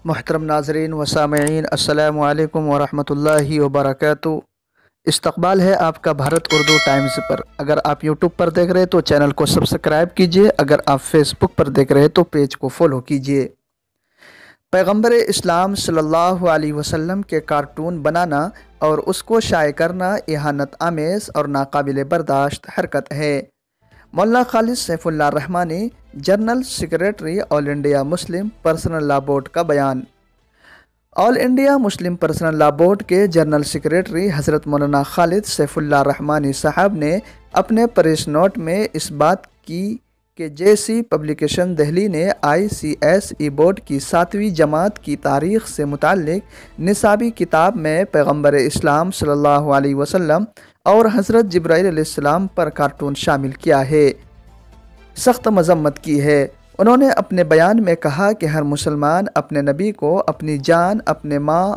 محترم ناظرین و سامعین، السلام علیکم ورحمۃ اللہ وبرکاتہ۔ استقبال ہے آپ کا بھارت اردو ٹائمز پر۔ اگر آپ یوٹیوب پر دیکھ رہے تو چینل کو سبسکرائب کیجئے، اگر آپ فیس بک پر دیکھ رہے تو پیج کو فالو کیجئے۔ پیغمبر اسلام صلی اللہ علیہ وسلم کے کارٹون بنانا اور اس کو شائع کرنا اہانت آمیز اور ناقابل برداشت حرکت ہے۔ مولانا خالد سیف اللہ رحمانی، جنرل سیکریٹری آل انڈیا مسلم پرسنل لا بورڈ کا بیان۔ آل انڈیا مسلم پرسنل لا بورڈ کے جنرل سیکریٹری حضرت مولانا خالد سیف اللہ رحمانی صاحب نے اپنے پریس نوٹ میں اس بات کی کہ جیسی پبلیکیشن دہلی نے ICSE بورڈ کی 7ویں جماعت کی تاریخ سے متعلق نصابی کتاب میں پیغمبر اسلام صلی اللہ علیہ وسلم اور حضرت جبرائیل علیہ السلام پر کارٹون شامل کیا ہے، سخت مذمت کی ہے۔ انہوں نے اپنے بیان میں کہا کہ ہر مسلمان اپنے نبی کو اپنی جان، اپنے ماں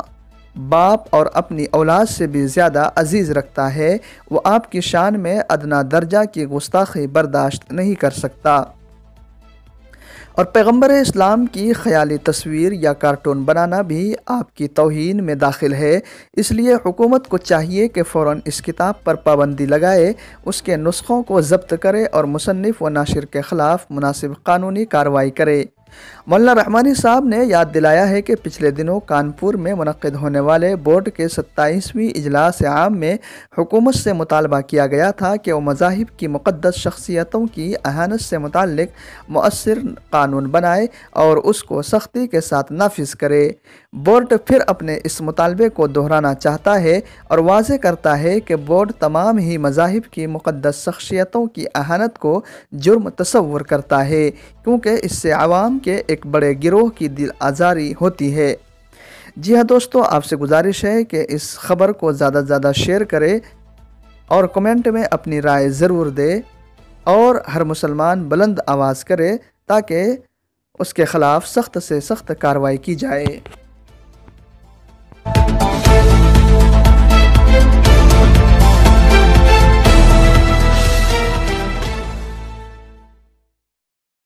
باپ اور اپنی اولاد سے بھی زیادہ عزیز رکھتا ہے۔ وہ آپ کی شان میں ادنیٰ درجہ کی گستاخی برداشت نہیں کر سکتا، اور پیغمبر اسلام کی خیالی تصویر یا کارٹون بنانا بھی آپ کی توہین میں داخل ہے۔ اس لیے حکومت کو چاہیے کہ فوراً اس کتاب پر پابندی لگائے، اس کے نسخوں کو ضبط کرے اور مصنف و ناشر کے خلاف مناسب قانونی کارروائی کرے۔ مولانا رحمانی صاحب نے یاد دلایا ہے کہ پچھلے دنوں کانپور میں منعقد ہونے والے بورڈ کے 27ویں اجلاس عام میں حکومت سے مطالبہ کیا گیا تھا کہ وہ مذاہب کی مقدس شخصیتوں کی اہانت سے متعلق مؤثر قانون بنائے اور اس کو سختی کے ساتھ نافذ کرے۔ بورڈ پھر اپنے اس مطالبے کو دہرانا چاہتا ہے اور واضح کرتا ہے کہ بورڈ تمام ہی مذاہب کی مقدس شخصیتوں کی اہانت کو جرم تصور کرتا ہے، کیونکہ اس سے عوام کے ایک بڑے گروہ کی دل آزاری ہوتی ہے۔ جی ہاں دوستو، آپ سے گزارش ہے کہ اس خبر کو زیادہ سے زیادہ شیئر کرے اور کمنٹ میں اپنی رائے ضرور دے، اور ہر مسلمان بلند آواز کرے تاکہ اس کے خلاف سخت سے سخت کارروائی کی جائے۔